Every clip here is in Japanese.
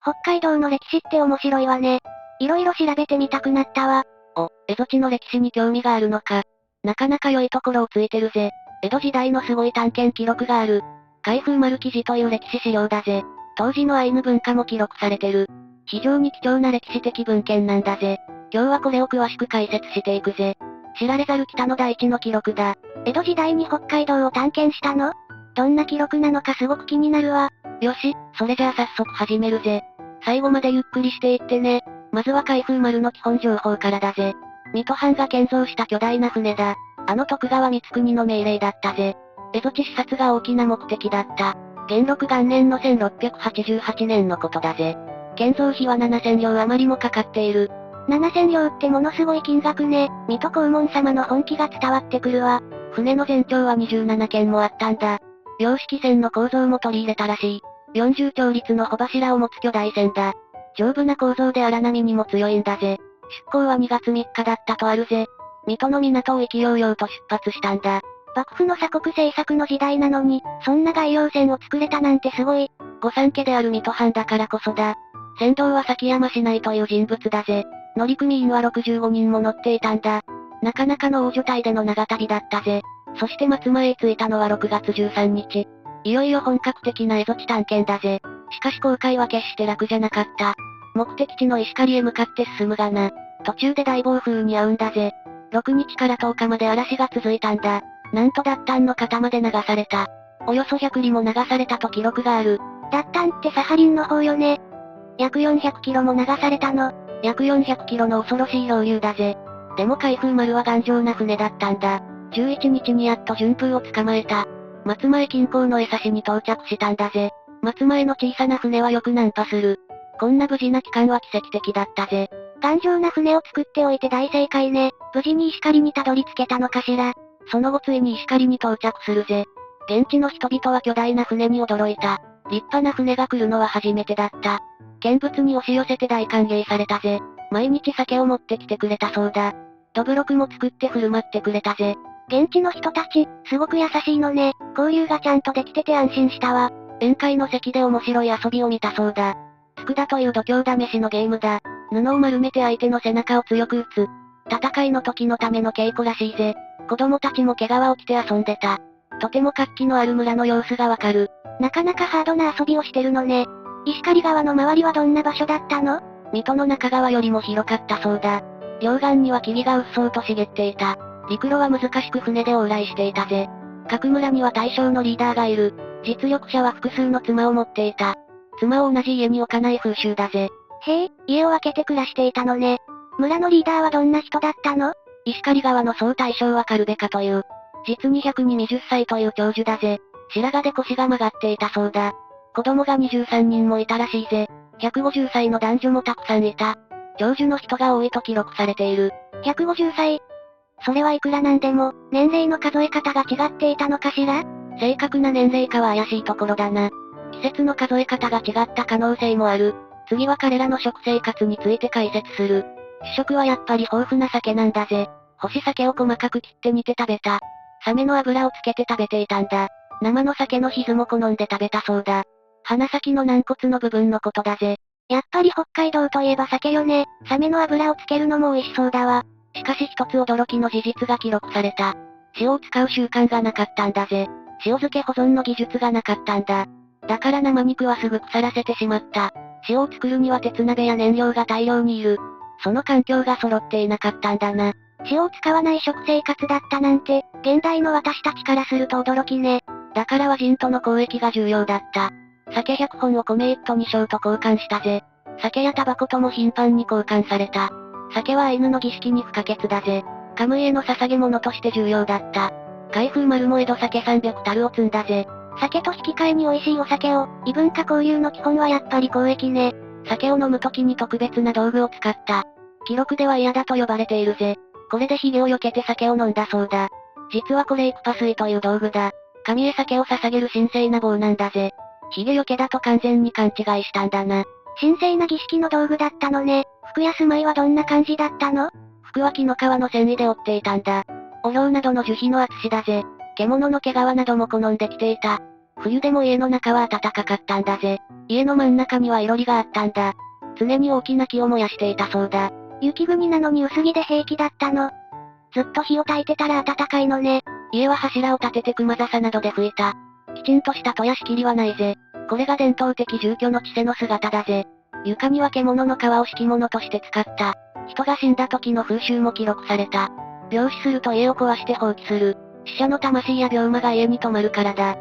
北海道の歴史って面白いわね。色々調べてみたくなったわ。蝦夷地の歴史に興味があるのか。なかなか良いところをついてるぜ。江戸時代のすごい探検記録がある。開封丸記事という歴史資料だぜ。当時のアイヌ文化も記録されてる。非常に貴重な歴史的文献なんだぜ。今日はこれを詳しく解説していくぜ。知られざる北の大地の記録だ。江戸時代に北海道を探検したの？どんな記録なのかすごく気になるわ。よし、それじゃあ早速始めるぜ。最後までゆっくりしていってね。まずは開封丸の基本情報からだぜ。水戸藩が建造した巨大な船だ。徳川光圀の命令だったぜ。蝦夷地視察が大きな目的だった。元禄元年の1688年のことだぜ。建造費は7000両余りもかかっている。7000両ってものすごい金額ね。水戸黄門様の本気が伝わってくるわ。船の全長は27件もあったんだ。洋式船の構造も取り入れたらしい。40丁率の帆柱を持つ巨大船だ。丈夫な構造で荒波にも強いんだぜ。出港は2月3日だったとあるぜ。水戸の港を意気揚々と出発したんだ。幕府の鎖国政策の時代なのに、そんな概要船を作れたなんてすごい。御三家である水戸藩だからこそだ。船頭は崎山市内という人物だぜ。乗組員は65人も乗っていたんだ。なかなかの大所帯での長旅だったぜ。そして松前へ着いたのは6月13日。いよいよ本格的な蝦夷地探検だぜ。しかし航海は決して楽じゃなかった。目的地の石狩へ向かって進むがな。途中で大暴風に遭うんだぜ。6日から10日まで嵐が続いたんだ。なんと脱炭の肩まで流された。およそ100里も流されたと記録がある。脱炭ってサハリンの方よね。約400キロも流されたの。約400キロの恐ろしい漂流だぜ。でも開封丸は頑丈な船だったんだ。11日にやっと順風を捕まえた。松前近郊の江差に到着したんだぜ。松前の小さな船はよくナンパする。こんな無事な帰還は奇跡的だったぜ。頑丈な船を作っておいて大正解ね。無事に石狩にたどり着けたのかしら。その後ついに石狩に到着するぜ。現地の人々は巨大な船に驚いた。立派な船が来るのは初めてだった。見物に押し寄せて大歓迎されたぜ。毎日酒を持ってきてくれたそうだ。どぶろくも作って振る舞ってくれたぜ。現地の人たち、すごく優しいのね。交流がちゃんとできてて安心したわ。宴会の席で面白い遊びを見たそうだ。佃という度胸試しのゲームだ。布を丸めて相手の背中を強く打つ。戦いの時のための稽古らしいぜ。子供たちも毛皮を着て遊んでた。とても活気のある村の様子がわかる。なかなかハードな遊びをしてるのね。石狩川の周りはどんな場所だったの？水戸の中川よりも広かったそうだ。両岸には木々がうっそうと茂っていた。陸路は難しく船で往来していたぜ。各村には大将のリーダーがいる。実力者は複数の妻を持っていた。妻を同じ家に置かない風習だぜ。へえ、家を分けて暮らしていたのね。村のリーダーはどんな人だったの？石狩川の総大将はカルベカという。実に120歳という長寿だぜ。白髪で腰が曲がっていたそうだ。子供が23人もいたらしいぜ。150歳の男女もたくさんいた。長寿の人が多いと記録されている。150歳。それはいくらなんでも、年齢の数え方が違っていたのかしら？正確な年齢かは怪しいところだな。季節の数え方が違った可能性もある。次は彼らの食生活について解説する。主食はやっぱり豊富な酒なんだぜ。干し酒を細かく切って煮て食べた。サメの油をつけて食べていたんだ。生の酒のヒズも好んで食べたそうだ。鼻先の軟骨の部分のことだぜ。やっぱり北海道といえば酒よね。サメの油をつけるのも美味しそうだわ。しかし一つ驚きの事実が記録された。塩を使う習慣がなかったんだぜ。塩漬け保存の技術がなかったんだ。だから生肉はすぐ腐らせてしまった。塩を作るには鉄鍋や燃料が大量にいる。その環境が揃っていなかったんだな。塩を使わない食生活だったなんて、現代の私たちからすると驚きね。だから和人との交易が重要だった。酒100本を米1と2升と交換したぜ。酒やタバコとも頻繁に交換された。酒はアイヌの儀式に不可欠だぜ。カムイへの捧げ物として重要だった。開封丸も江戸酒300樽を積んだぜ。酒と引き換えに美味しいお酒を、異文化交流の基本はやっぱり交易ね。酒を飲む時に特別な道具を使った。記録では嫌だと呼ばれているぜ。これで髭を避けて酒を飲んだそうだ。実はこれイクパ水という道具だ。神へ酒を捧げる神聖な棒なんだぜ。髭よけだと完全に勘違いしたんだな。神聖な儀式の道具だったのね。服や住まいはどんな感じだったの？服は木の皮の繊維で織っていたんだ。おろうなどの樹皮の厚紙だぜ。獣の毛皮なども好んで着ていた。冬でも家の中は暖かかったんだぜ。家の真ん中にはいろりがあったんだ。常に大きな木を燃やしていたそうだ。雪国なのに薄着で平気だったの。ずっと火を焚いてたら暖かいのね。家は柱を立てて熊笹などで拭いた。きちんとした戸や仕切りはないぜ。これが伝統的住居の知性の姿だぜ。床には獣の皮を敷物として使った。人が死んだ時の風習も記録された。病死すると家を壊して放棄する。死者の魂や病魔が家に泊まるからだ。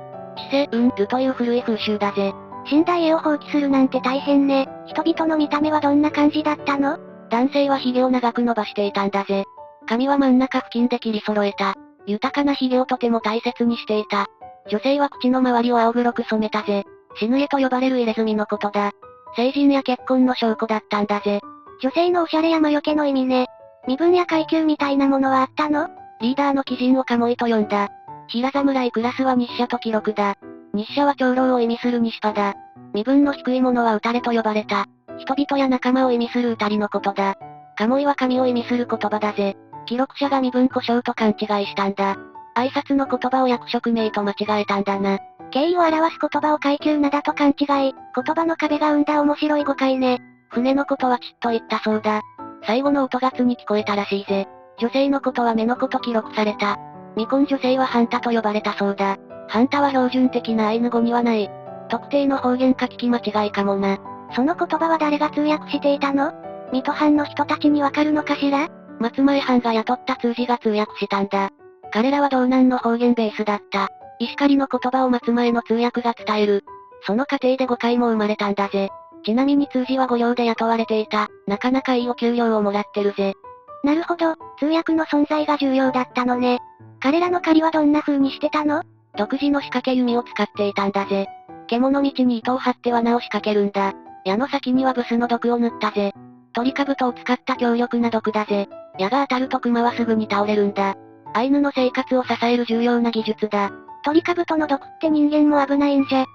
知性、るという古い風習だぜ。死んだ家を放棄するなんて大変ね。人々の見た目はどんな感じだったの？男性は髭を長く伸ばしていたんだぜ。髪は真ん中付近で切り揃えた。豊かな髭をとても大切にしていた。女性は口の周りを青黒く染めたぜ。死ぬ絵と呼ばれる入れ墨のことだ。成人や結婚の証拠だったんだぜ。女性のおしゃれや魔除けの意味ね。身分や階級みたいなものはあったの？リーダーの貴人を鴨居と呼んだ。平侍クラスは日射と記録だ。日射は長老を意味する西パだ。身分の低い者は打たれと呼ばれた。人々や仲間を意味する打たりのことだ。鴨居は神を意味する言葉だぜ。記録者が身分故障と勘違いしたんだ。挨拶の言葉を役職名と間違えたんだな。敬意を表す言葉を階級灘と勘違い、言葉の壁が生んだ面白い誤解ね。船のことはちっと言ったそうだ。最後の音がつに聞こえたらしいぜ。女性のことは目のこと記録された。未婚女性はハンタと呼ばれたそうだ。ハンタは標準的なアイヌ語にはない。特定の方言書き間違いかもな。その言葉は誰が通訳していたの？水戸藩の人たちにわかるのかしら？松前藩が雇った通詞が通訳したんだ。彼らは道南の方言ベースだった。石狩の言葉を松前の通訳が伝える。その過程で誤解も生まれたんだぜ。ちなみに通詞は御用で雇われていた。なかなかいいお給料をもらってるぜ。なるほど、通訳の存在が重要だったのね。彼らの狩りはどんな風にしてたの？独自の仕掛け弓を使っていたんだぜ。獣道に糸を張って罠を仕掛けるんだ。矢の先にはブスの毒を塗ったぜ。鳥兜を使った強力な毒だぜ。矢が当たると熊はすぐに倒れるんだ。アイヌの生活を支える重要な技術だ。鳥兜の毒って人間も危ないんじゃ。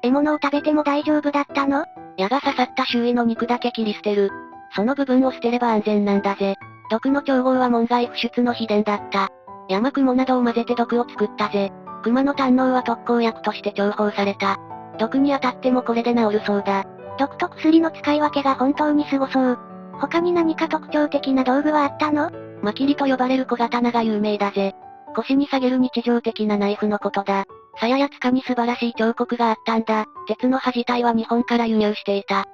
獲物を食べても大丈夫だったの？矢が刺さった周囲の肉だけ切り捨てる。その部分を捨てれば安全なんだぜ。毒の調合は門外不出の秘伝だった。山雲などを混ぜて毒を作ったぜ。熊の胆嚢は特効薬として重宝された。毒に当たってもこれで治るそうだ。毒と薬の使い分けが本当に凄そう。他に何か特徴的な道具はあったの？マキリと呼ばれる小刀が有名だぜ。腰に下げる日常的なナイフのことだ。鞘や柄に素晴らしい彫刻があったんだ。鉄の刃自体は日本から輸入していた。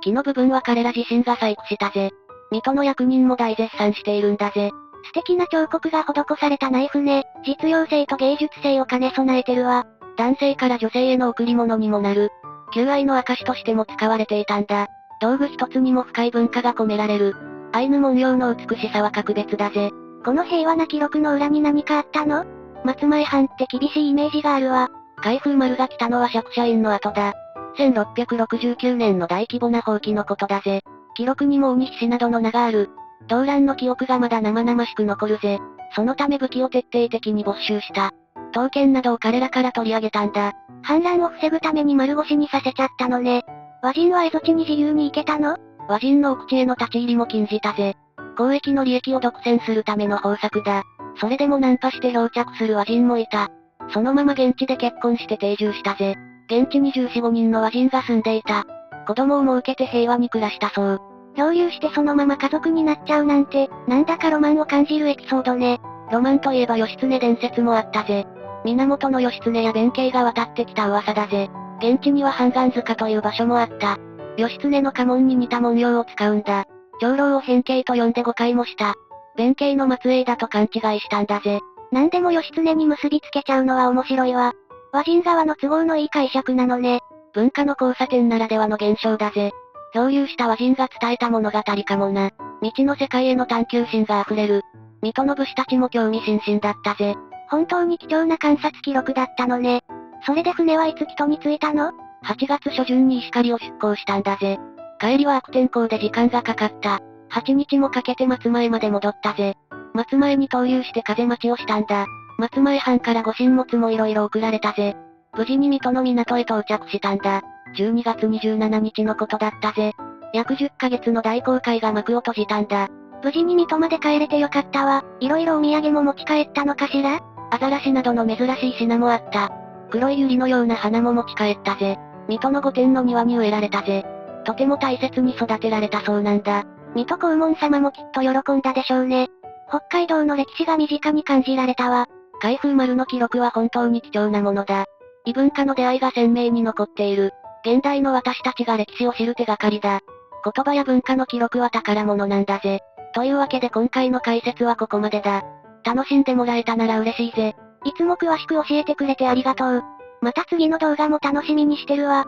木の部分は彼ら自身が細工したぜ。水戸の役人も大絶賛しているんだぜ。素敵な彫刻が施されたナイフね。実用性と芸術性を兼ね備えてるわ。男性から女性への贈り物にもなる。求愛の証としても使われていたんだ。道具一つにも深い文化が込められる。アイヌ文様の美しさは格別だぜ。この平和な記録の裏に何かあったの？松前藩って厳しいイメージがあるわ。海風丸が来たのは釈迦院の後だ。1669年の大規模な放棄のことだぜ。記録にも鬼菱などの名がある。動乱の記憶がまだ生々しく残るぜ。そのため武器を徹底的に没収した。刀剣などを彼らから取り上げたんだ。反乱を防ぐために丸腰にさせちゃったのね。和人は蝦夷地に自由に行けたの？和人の奥地への立ち入りも禁じたぜ。交易の利益を独占するための方策だ。それでもナンパして漂着する和人もいた。そのまま現地で結婚して定住したぜ。現地に14、5人の和人が住んでいた。子供を設けて平和に暮らしたそう。漂流してそのまま家族になっちゃうなんて、なんだかロマンを感じるエピソードね。ロマンといえば義経伝説もあったぜ。源義経や弁慶が渡ってきた噂だぜ。現地には半岩塚という場所もあった。義経の家紋に似た文様を使うんだ。長老を変形と呼んで誤解もした。弁慶の末裔だと勘違いしたんだぜ。なんでも義経に結びつけちゃうのは面白いわ。和人側の都合のいい解釈なのね。文化の交差点ならではの現象だぜ。漂流した和人が伝えた物語かもな。未知の世界への探求心が溢れる。水戸の武士たちも興味津々だったぜ。本当に貴重な観察記録だったのね。それで船はいつ帰途に着いたの？ 8 月初旬に石狩を出港したんだぜ。帰りは悪天候で時間がかかった。8日もかけて松前まで戻ったぜ。松前に投入して風待ちをしたんだ。松前藩からご神物も色々送られたぜ。無事に水戸の港へ到着したんだ。12月27日のことだったぜ。約10ヶ月の大航海が幕を閉じたんだ。無事に水戸まで帰れてよかったわ。色々お土産も持ち帰ったのかしら？アザラシなどの珍しい品もあった。黒い百合のような花も持ち帰ったぜ。水戸の御殿の庭に植えられたぜ。とても大切に育てられたそうなんだ。水戸黄門様もきっと喜んだでしょうね。北海道の歴史が身近に感じられたわ。開封丸の記録は本当に貴重なものだ。異文化の出会いが鮮明に残っている。現代の私たちが歴史を知る手がかりだ。言葉や文化の記録は宝物なんだぜ。というわけで今回の解説はここまでだ。楽しんでもらえたなら嬉しいぜ。いつも詳しく教えてくれてありがとう。また次の動画も楽しみにしてるわ。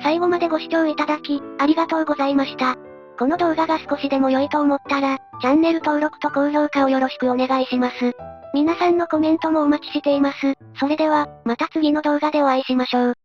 最後までご視聴いただき、ありがとうございました。この動画が少しでも良いと思ったら、チャンネル登録と高評価をよろしくお願いします。皆さんのコメントもお待ちしています。それでは、また次の動画でお会いしましょう。